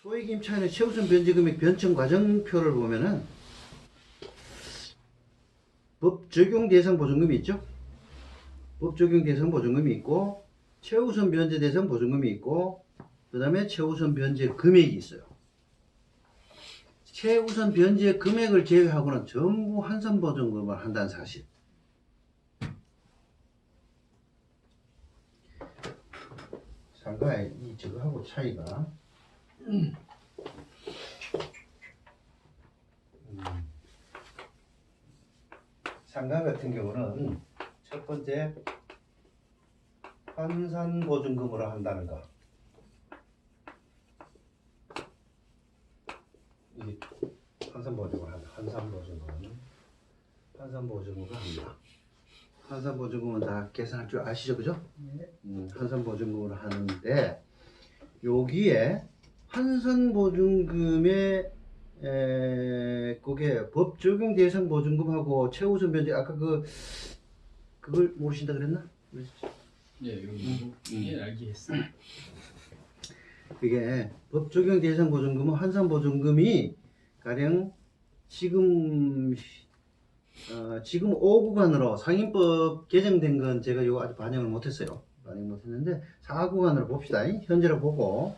소액 임차인의 최우선 변제금액 변청 과정표를 보면은 법 적용 대상 보증금이 있죠. 법 적용 대상 보증금이 있고 최우선 변제 대상 보증금이 있고 그 다음에 최우선 변제 금액이 있어요. 최우선 변제 금액을 제외하고는 전부 한선 보증금을 한다는 사실. 상가의 이 저거하고 차이가 상가 같은 경우는 첫 번째 환산 보증금으로 한다는 거. 이게 환산 보증금을 한다. 환산 보증금을 한다. 환산 보증금은 다 계산할 줄 아시죠, 그죠? 네. 환산 보증금을 하는데 여기에 환산 보증금의 그게 법 적용 대상 보증금하고 최우선 변제 아까 그걸 모르신다 그랬나? 네, 여기 예, 알겠어요. 그게 법 적용 대상 보증금은 환산 보증금이 가령 지금 5구간으로 상임법 개정된 건 제가 요 아직 반영을 못했어요. 반영 못했는데 4구간으로 봅시다. 현재로 보고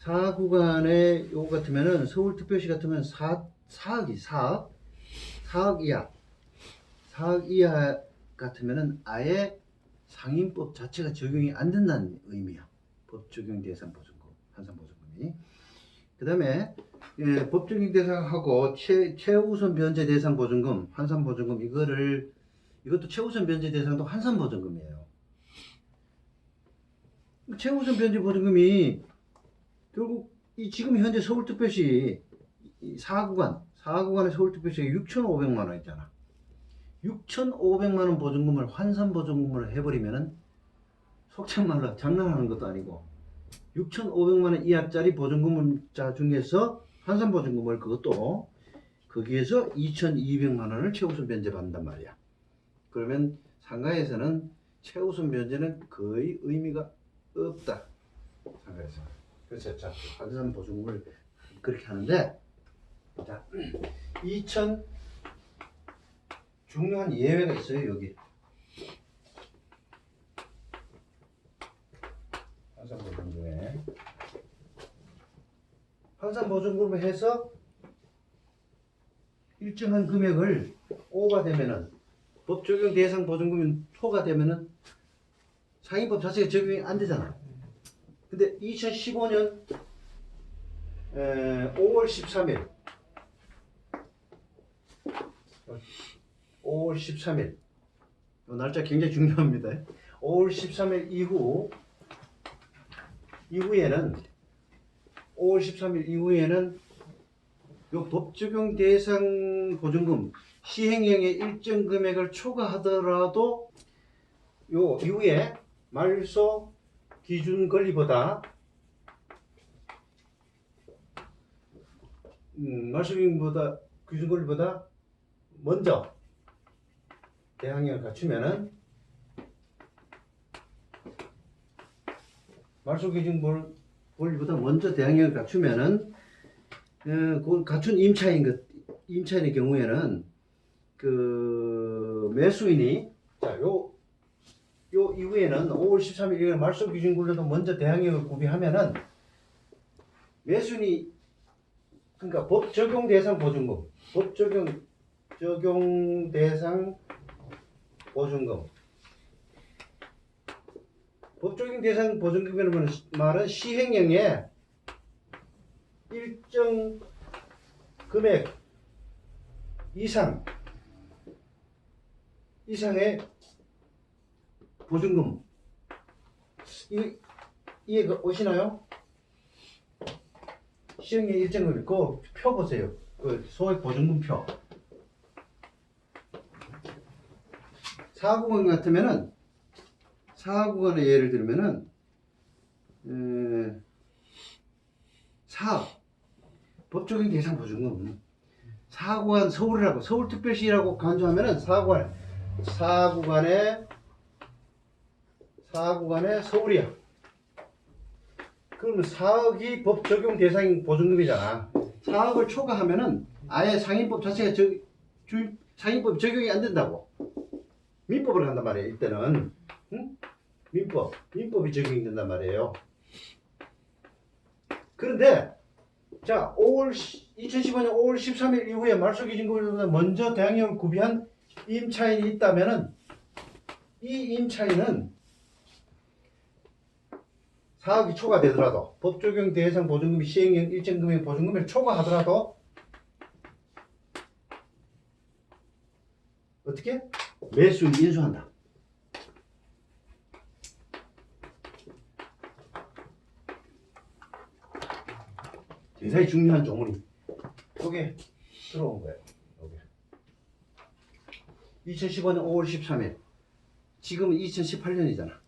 4구간에 요거 같으면은 서울특별시 같으면 4억 이하 4억 이하 같으면은 아예 상임법 자체가 적용이 안 된다는 의미야. 법 적용 대상 보증금, 환산 보증금이. 그 다음에 법 적용 대상하고 최우선 변제 대상 보증금, 환산 보증금 이것도 최우선 변제 대상도 환산 보증금이에요. 최우선 변제 보증금이 결국 지금 현재 서울특별시 4구간의 서울특별시가 6,500만 원 있잖아. 6,500만 원 보증금을 환산 보증금으로 해버리면은 속칭말로 장난하는 것도 아니고 6,500만 원 이하짜리 보증금자 중에서 환산 보증금을 그것도 거기에서 2,200만 원을 최우선 변제받는단 말이야. 그러면 상가에서는 최우선 변제는 거의 의미가 없다. 상가에서. 그래서 자, 환산 보증금을 그렇게 하는데 자, 중요한 예외가 있어요. 여기 환산 보증금에 환산 보증금을 해서 일정한 금액을 오버되면은 법 적용 대상 보증금이 초과되면은 상임법 자체가 적용이 안 되잖아. 근데 2015년 5월 13일 5월 13일 이 날짜 굉장히 중요합니다. 5월 13일 이후에는 5월 13일 이후에는 요 법 적용 대상 보증금 시행령의 일정 금액을 초과하더라도 요 이후에 말소 기준 권리보다 기준 권리보다 먼저 대항력을 갖추면은 말소 기준 권리보다 먼저 대항력을 갖추면은 그 갖춘 임차인의 경우에는 그 매수인이 요 이후에는 5월 13일 이후에 말소 기준 권리보다 먼저 대항력을 구비하면은 매수인이 그러니까 법 적용 대상 보증금, 법 적용 대상 보증금. 법 적용 대상 보증금이라는 말은 시행령에 일정 금액 이상의 보증금. 이해가 오시나요? 시행령 일정 금액 그 표 보세요. 그 소액 보증금 표. 4구간 같으면은 4구간의 예를 들면은 4억 법적인 대상 보증금 4구간 서울이라고 서울특별시라고 간주하면은 4구간에 서울이야. 그러면 4억이 법 적용 대상 보증금이잖아. 4억을 초과하면은 아예 상인법 자체가 상인법 적용이 안 된다고. 민법으로 간단 말이에요. 이때는 응? 민법이 적용이 된단 말이에요. 그런데 자 2015년 5월 13일 이후에 말소기준금보다 먼저 대항력을 구비한 임차인이 있다면은 이 임차인은 4억이 초과되더라도 법 적용 대상 보증금이 시행령 일정 금액 보증금을 초과하더라도 어떻게? 매수인이 인수한다. 대단히 중요한 조문이 여기 들어온 거예요. 여기. 2015년 5월 13일. 지금은 2018년이잖아.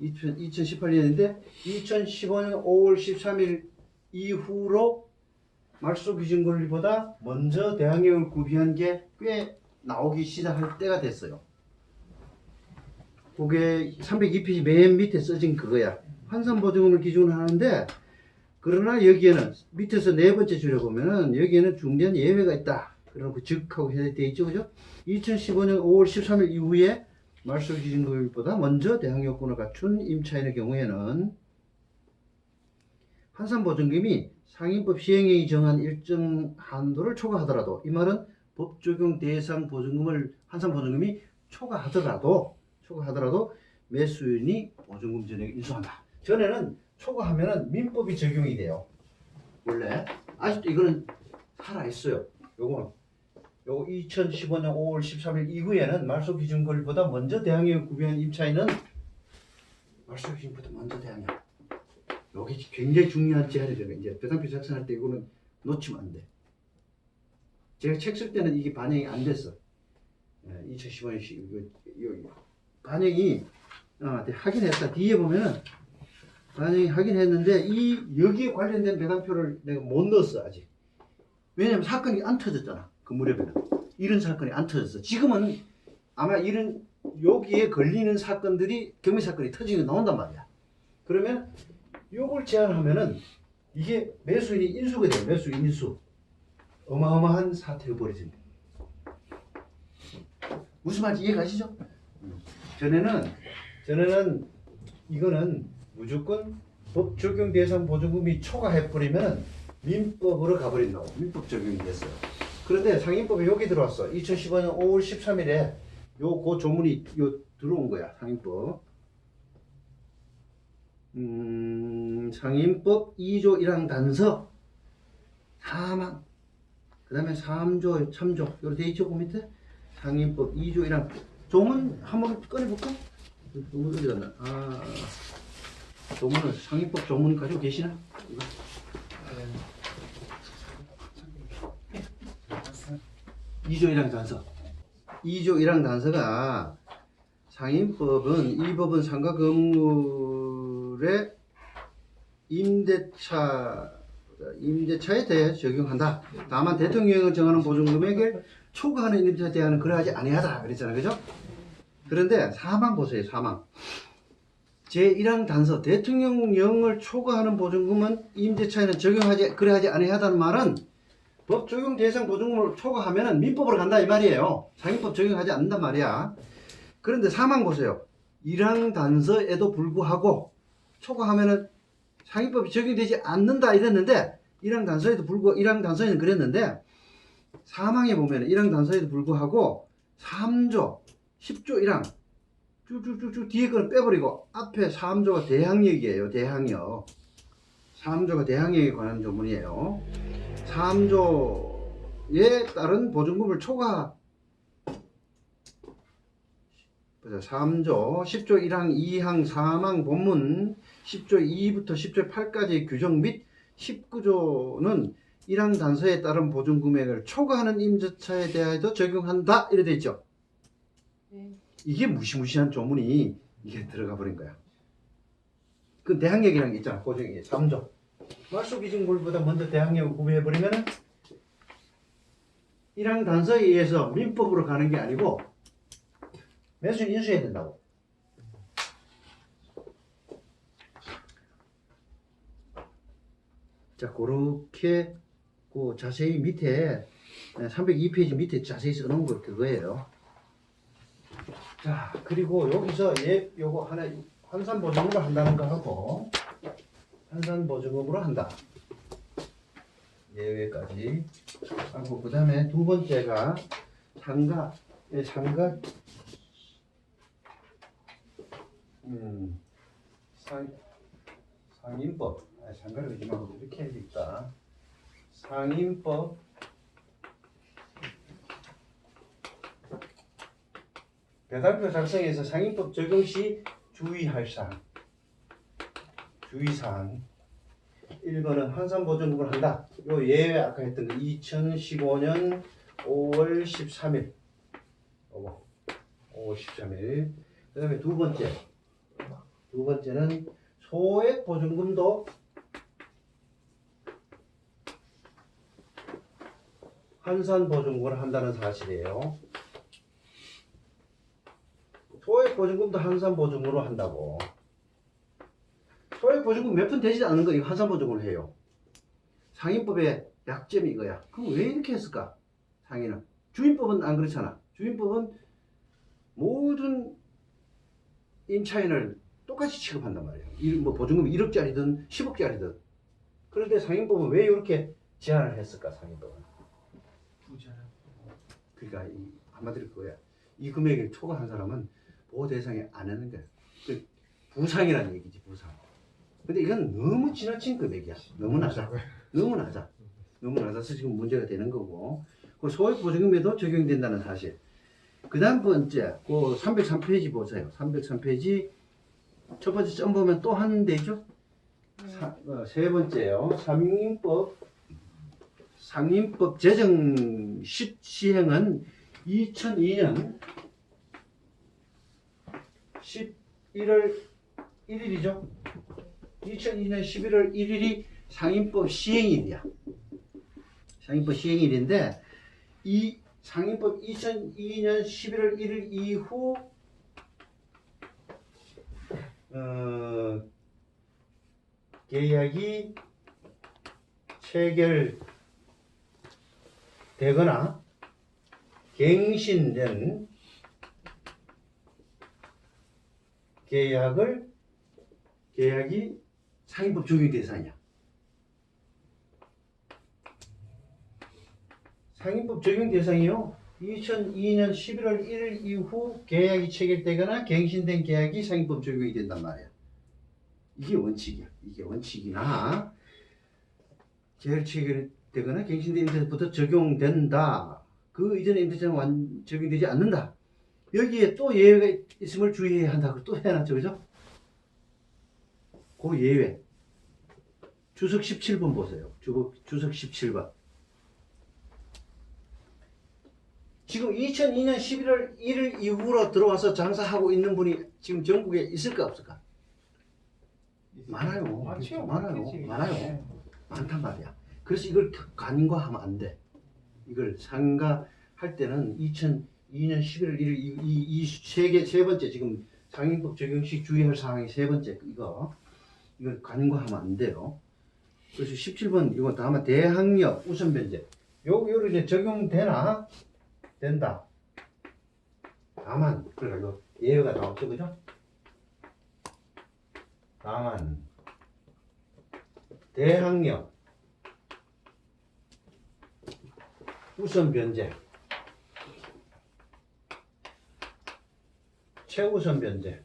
2018년인데 2015년 5월 13일 이후로 말소기준권리보다 먼저 대항력을 구비한 게 꽤 나오기 시작할 때가 됐어요. 그게 302페이지 맨 밑에 써진 그거야. 환산보증금을 기준으로 하는데 그러나 여기에는 밑에서 네 번째 줄에 보면은 여기에는 중대한 예외가 있다. 그러고 즉하고 해야 돼 있죠, 그죠? 2015년 5월 13일 이후에 말소기준금보다 먼저 대항력권을 갖춘 임차인의 경우에는 환산보증금이 상인법 시행령이 정한 일정 한도를 초과하더라도 이 말은 법 적용 대상 보증금을 환산보증금이 초과하더라도 매수인이 보증금 전액 인수한다. 전에는 초과하면은 민법이 적용이 돼요. 원래 아직도 이거는 살아있어요. 요거 2015년 5월 13일 이후에는 말소기준권리보다 먼저 대항력을 구비한 임차인은 말소기준보다 먼저 대항력. 요게 굉장히 중요한 제한이죠. 이제 배상표 작성할 때 이거는 놓치면 안 돼. 제가 책 쓸 때는 이게 반영이 안 됐어. 2015년 반영이 하긴 했다. 뒤에 보면은 반영이 하긴 했는데 여기에 관련된 배당표를 내가 못 넣었어 아직. 왜냐면 사건이 안 터졌잖아. 그 무렵에는 이런 사건이 안 터졌어. 지금은 아마 이런 여기에 걸리는 사건들이 경매 사건이 터지게 나온단 말이야. 그러면 요걸 제한하면은 이게 매수인이 인수가 돼요. 매수인 인수. 어마어마한 사태가 벌어진다. 무슨 말인지 이해가시죠? 전에는 이거는 무조건 법 적용 대상 보증금이 초과해버리면 민법으로 가버린다고. 민법 적용이 됐어요. 그런데 상인법에 여기 들어왔어. 2015년 5월 13일에 그 조문이 들어온 거야. 상인법. 상인법 2조 1항 단서 사망 그 다음에 3조 3조 이렇게 돼 있죠. 그 밑에 상인법 2조 1항 조문 한번 꺼내볼까? 조문 어디 갔나? 조문을 상인법 조문 가지고 계시나? 이거. 2조 1항 단서 2조 1항 단서가 상인법은 이 법은 상가 건물의 임대차에 대해 적용한다. 다만 대통령이 정하는 보증금액을 초과하는 임대차에 대한 그러하지 아니하다 그랬잖아요. 그죠? 그런데 사망 보세요. 사망 제1항 단서 대통령령을 초과하는 보증금은 임대차에는 그러하지 아니하다는 말은 법 적용 대상 보증금을 초과하면 민법으로 간다 이 말이에요. 상인법 적용하지 않는단 말이야. 그런데 사망 보세요. 1항 단서에도 불구하고 초과하면은 상인법이 적용되지 않는다 이랬는데 1항 단서에는 그랬는데 사망에 보면 1항 단서에도 불구하고 3조 10조 1항 쭉쭉쭉쭉 뒤에 거는 빼버리고 앞에 3조가 대항력이에요. 대항력 3조가 대항력에 관한 조문이에요. 3조에 따른 보증금을 초과 3조 10조 1항 2항 3항 본문 10조 2부터 10조 8까지의 규정 및 19조는 1항 단서에 따른 보증금액을 초과하는 임대차에 대하여도 적용한다 이래 돼 있죠. 이게 무시무시한 조문이 이게 들어가 버린 거야. 그 대항력이라는 게 있잖아. 보증이 3조 말소기준권보다 먼저 대항력을 구비해 버리면은 1항 단서에 의해서 민법으로 가는 게 아니고 매수인 인수해야 된다고. 자, 그렇게 그 자세히 밑에 302페이지 밑에 자세히 써놓은 거 그거예요. 자, 그리고 여기서 요거 하나 환산보증금을 한다는 거 하고 환산보증금으로 한다. 예외까지 하고 그 다음에 두 번째가 상가 상인법 상가를 그지 말고 이렇게 해야 되겠다. 상인법 배달표 작성에서 상인법 적용 시 주의할 사항 주의사항 1번은 환산보증금을 한다. 요 예외 아까 했던 거 2015년 5월 13일 5월 13일 그 다음에 두 번째는 소액 보증금도 환산보증금을 한다는 사실이에요. 소액 보증금도 환산보증금으로 한다고. 소액 보증금 몇 푼 되지 않는 거 이거 환산보증금을 해요. 상인법의 약점이 이거야. 그럼 왜 이렇게 했을까? 상인은 주인법은 안 그렇잖아. 주인법은 모든 임차인을 똑같이 취급한단 말이에요. 뭐 보증금이 1억짜리든 10억짜리든. 그런데 상인법은 왜 이렇게 제한을 했을까? 상인법은. 부자라. 그러니까 한마디로 그거야. 이 금액을 초과한 사람은 보호 대상에 안 하는 거야. 그 부상이라는 얘기지, 부상. 근데 이건 너무 지나친 금액이야. 너무 낮아. 너무 낮아. 너무 낮아서 지금 문제가 되는 거고. 그 소액 보증금에도 적용된다는 사실. 그 다음 번째, 그 303페이지 보세요. 303페이지 첫 번째 점 보면 또 한 대죠. 세 번째요. 상인법 제정 시행은 2002년 11월 1일이죠. 2002년 11월 1일이 상인법 시행일이야. 상인법 시행일인데 이 상인법 2002년 11월 1일 이후 계약이 체결되거나 갱신된 계약이 상인법 적용 대상이야. 상인법 적용 대상이요. 2002년 11월 1일 이후 계약이 체결되거나 갱신된 계약이 상인법 적용이 된단 말이야. 이게 원칙이야. 이게 원칙이나 계약 체결되거나 갱신된 임대차부터 적용된다. 그 이전에 임대차는 적용되지 않는다. 여기에 또 예외가 있음을 주의해야 한다고 또 해놨죠. 그죠? 그 예외. 주석 17번 보세요. 주석 17번. 지금 2002년 11월 1일 이후로 들어와서 장사하고 있는 분이 지금 전국에 있을까 없을까? 많아요. 많죠. 많아요. 많단 말이야. 그래서 이걸 간과하면 안 돼. 이걸 상가할 때는 2002년 11월 1일 이 세 번째 지금 상인법 적용 시 주의할 사항이 세 번째 이걸 간과하면 안 돼요. 그래서 17번 이거 다만 대항력 우선 변제 요를 이제 적용되나 된다. 다만 그러니까 예외가 나왔죠, 그죠? 다만 대항력 우선 변제 최우선 변제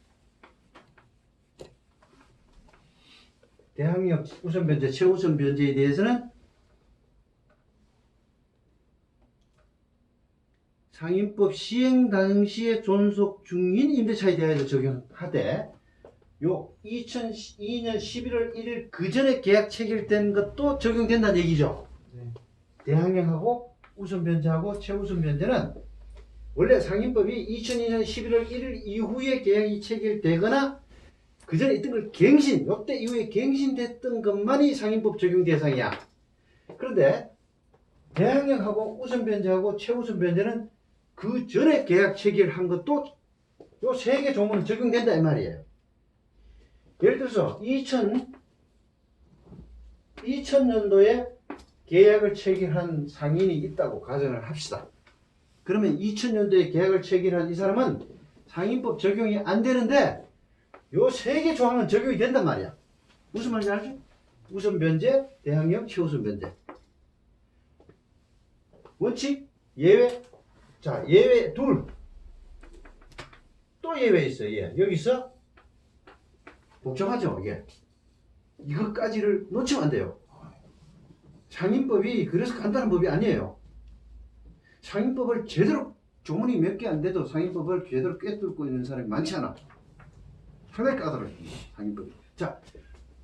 대항력 우선 변제 최우선 변제에 대해서는 상인법 시행 당시에 존속 중인 임대차에 대하여 적용하되 요 2002년 11월 1일 그 전에 계약 체결된 것도 적용된다는 얘기죠. 네. 대항력하고 우선 변제하고 최우선 변제는 원래 상인법이 2002년 11월 1일 이후에 계약이 체결되거나 그 전에 있던 걸 요때 이후에 갱신됐던 것만이 상인법 적용 대상이야. 그런데 대항력하고 우선 변제하고 최우선 변제는 그 전에 계약 체결한 것도 요 세 개 조문은 적용된다 이 말이에요. 예를 들어서 2000년도에 계약을 체결한 상인이 있다고 가정을 합시다. 그러면 2000년도에 계약을 체결한 이 사람은 상인법 적용이 안 되는데 요 세 개 조항은 적용이 된단 말이야. 무슨 말인지 알죠? 우선 변제, 대항력, 최우선 변제. 원칙, 예외. 자, 예외 둘. 또 예외 있어요. 예. 여기서 복잡하죠, 이게. 이것까지를 놓치면 안 돼요. 상인법이 그래서 간단한 법이 아니에요. 상인법을 제대로 조문이 몇 개 안 돼도 상인법을 제대로 꿰뚫고 있는 사람이 많지 않아. 상당히 까다로워요, 상인법이. 자,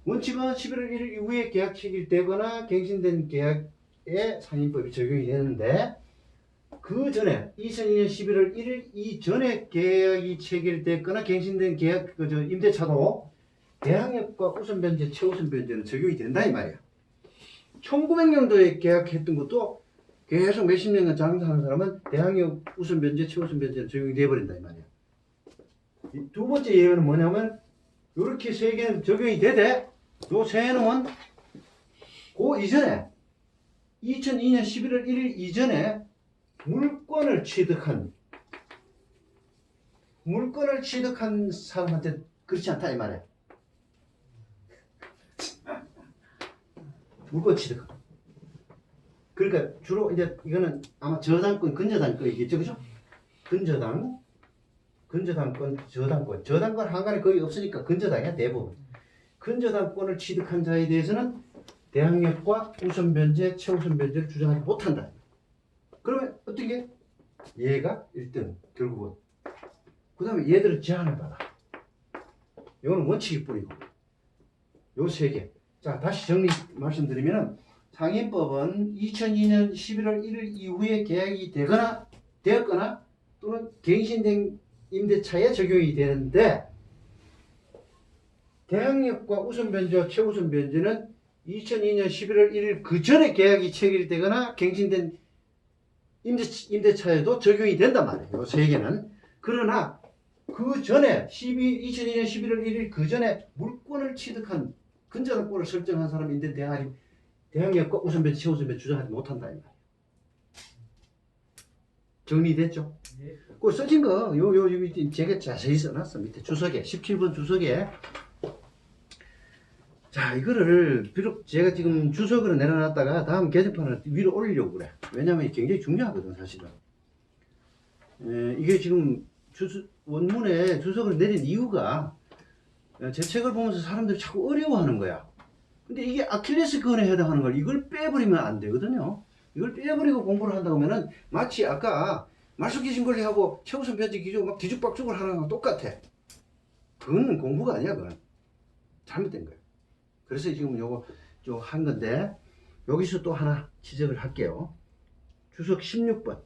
원칙은 11월 1일 이후에 계약 체결되거나 갱신된 계약에 상인법이 적용이 되는데 그 전에 2002년 11월 1일 이전에 계약이 체결됐거나 갱신된 계약 임대차도 대항력과 우선 변제, 최우선 변제는 적용이 된다 이 말이야. 1900년도에 계약했던 것도 계속 몇십 년간 장사하는 사람은 대항력, 우선 변제, 최우선 변제는 적용이 돼버린다 이 말이야. 두 번째 예외는 뭐냐면 이렇게 세 개는 적용이 되되 요 세 놈은 그 이전에 2002년 11월 1일 이전에 물건을 취득한 사람한테 그렇지 않다 이 말이야. 물건 취득. 그러니까 주로 이제 이거는 아마 저당권, 근저당권이겠죠, 그죠? 근저당권, 저당권 한간에 거의 없으니까 근저당이야 대부분. 근저당권을 취득한 자에 대해서는 대항력과 우선 변제, 최우선 변제를 주장하지 못한다. 그러면 어떻게? 얘가 1등 결국은. 그 다음에 얘들은 제한을 받아. 이거는 원칙이 뿌리고. 요 세 개. 자, 다시 정리 말씀드리면 상인법은 2002년 11월 1일 이후에 계약이 되었거나 또는 갱신된 임대차에 적용이 되는데 대항력과 우선 변제와 최우선 변제는 2002년 11월 1일 그 전에 계약이 체결되거나 갱신된 임대차에도 적용이 된단 말이에요. 이 세 개는. 그러나 그 전에 2002년 11월 1일 그 전에 물건을 취득한 근저당권을 설정한 사람인데 대항력과 우선 변제, 최우선 변제 주장하지 못한다 이 말이에요. 정리됐죠? 네. 그 써진 거 밑에 제가 자세히 써놨어. 밑에 주석에 17번 주석에. 자, 이거를 비록 제가 지금 주석으로 내려놨다가 다음 게시판을 위로 올리려고 그래. 왜냐면 굉장히 중요하거든 사실은. 이게 지금 원문에 주석을 내린 이유가 제 책을 보면서 사람들이 자꾸 어려워하는 거야. 근데 이게 아킬레스건에 해당하는 걸 이걸 빼버리면 안 되거든요. 이걸 빼버리고 공부를 한다고 하면은 마치 아까 말소기준 권리하고 최우선 변제 기준 막 뒤죽박죽을 하는 거랑 똑같아. 그건 공부가 아니야. 그건 잘못된 거예요. 그래서 지금 요거 좀 한 건데 여기서 또 하나 지적을 할게요. 주석 16번.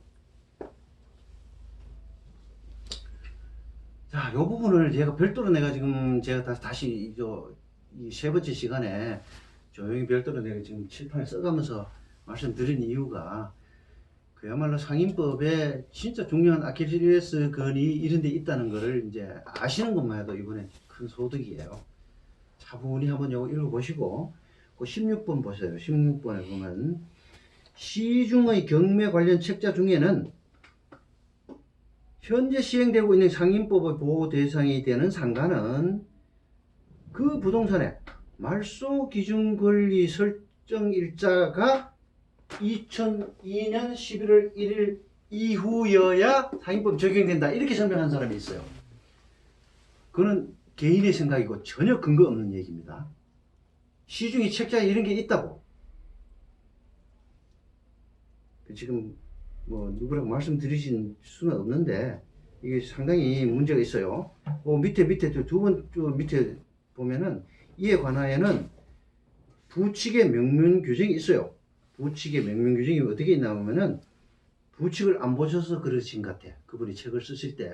자, 요 부분을 제가 별도로 내가 지금 제가 다시 이 세 번째 시간에 조용히 별도로 내가 지금 칠판에 써가면서 말씀드린 이유가 그야말로 상인법에 진짜 중요한 아킬레스건이 이런 데 있다는 거를 이제 아시는 것만 해도 이번에 큰 소득이에요. 차분히 한번 요거 읽어보시고 그 16번 보세요. 16번에 보면 시중의 경매 관련 책자 중에는 현재 시행되고 있는 상인법의 보호 대상이 되는 상가는 그 부동산의 말소 기준 권리 설정 일자가 2002년 11월 1일 이후여야 상인법 적용된다. 이렇게 설명한 사람이 있어요. 그거는 개인의 생각이고 전혀 근거 없는 얘기입니다. 시중에 책자에 이런 게 있다고. 지금 뭐 누구라고 말씀드리신 수는 없는데 이게 상당히 문제가 있어요. 밑에 두 번 밑에 보면은 이에 관하여는 부칙의 명문 규정이 있어요. 부칙의 명문 규정이 어떻게 있나 보면은 부칙을 안 보셔서 그러신 것 같아. 그분이 책을 쓰실 때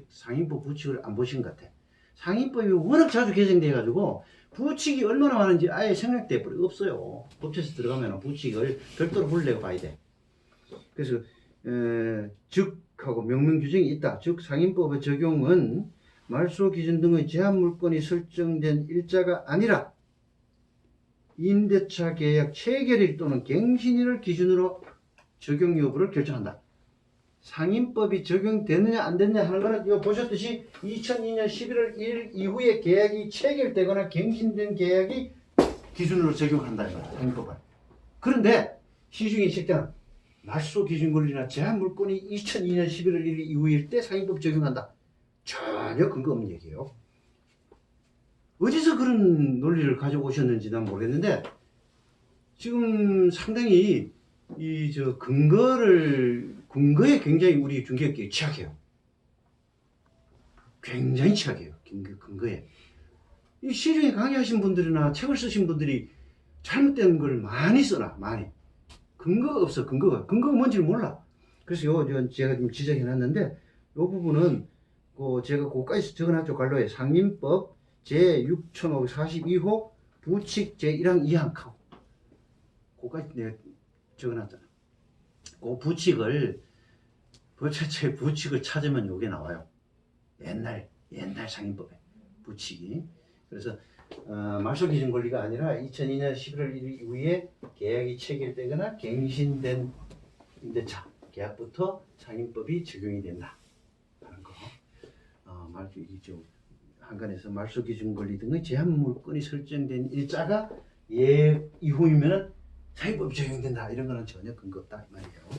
상인법 부칙을 안 보신 것 같아. 상인법이 워낙 자주 개정돼 가지고 부칙이 얼마나 많은지 아예 생략돼 버려 없어요. 법제에서 들어가면 부칙을 별도로 불러내고 봐야 돼. 그래서 즉하고 명문 규정이 있다. 즉 상인법의 적용은 말소 기준 등의 제한 물건이 설정된 일자가 아니라 임대차 계약 체결일 또는 갱신일을 기준으로 적용 여부를 결정한다. 상임법이 적용되느냐 안 되느냐 하는 거는 이거 보셨듯이 2002년 11월 1일 이후에 계약이 체결되거나 갱신된 계약이 기준으로 적용한다 이거야, 상임법은. 그런데 시중에 책장 말소 기준 권리나 제한 물건이 2002년 11월 1일 이후일 때 상임법 적용한다. 전혀 근거 없는 얘기예요. 어디서 그런 논리를 가져오셨는지 난 모르겠는데 지금 상당히 근거에 굉장히 우리 중개업계에 취약해요. 굉장히 취약해요. 근거에. 이 시중에 강의하신 분들이나 책을 쓰신 분들이 잘못된 걸 많이 써놔, 많이. 근거가 없어, 근거가 뭔지를 몰라. 그래서 제가 좀 지적해 놨는데, 요 부분은, 제가 그거까지 적어놨죠, 관로에. 상임법 제6542호 부칙 제1항 2항 카고. 그거까지 내가 적어놨잖아. 그 법제처의 부칙을 찾으면 요게 나와요. 옛날 상임법에 부칙이. 그래서 말소 기준 권리가 아니라 2002년 11월 1일 이후에 계약이 체결되거나 갱신된 임대차 계약부터 상임법이 적용이 된다 하는 거. 한간에서 말소 기준 권리 등의 제한 물건이 설정된 일자가 이후이면은 상임법이 적용된다 이런 거는 전혀 근거 없다 이 말이에요.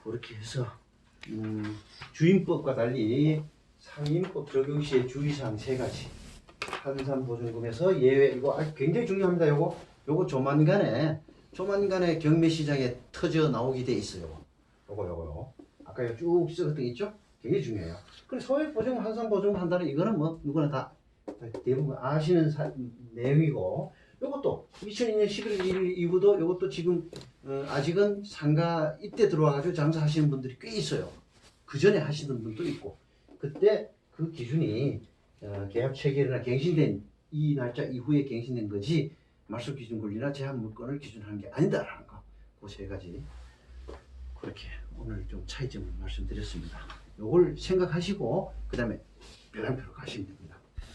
그렇게 해서 주임법과 달리 상임법 적용 시의 주의사항 3가지. 환산보증금에서 예외. 이거 굉장히 중요합니다. 요거 조만간에 경매 시장에 터져 나오게 돼 있어요. 요거 아까 쭉 써던 거 있죠? 굉장히 중요해요. 그리고 소액보증금, 환산보증금 한다는 이거는 뭐 누구나 다 대부분 아시는 내용이고, 요것도 2002년 11월 1일 이후도 요것도 지금 아직은 상가 이때 들어와가지고 장사하시는 분들이 꽤 있어요. 그 전에 하시던 분도 있고, 그때 그 기준이 계약 체결이나 갱신된 이 날짜 이후에 갱신된 거지 말소 기준 권리나 제한 물건을 기준하는 게 아니다라는 거. 그 3가지. 그렇게 오늘 좀 차이점을 말씀드렸습니다. 요걸 생각하시고 그 다음에 별항표로 가시면 됩니다.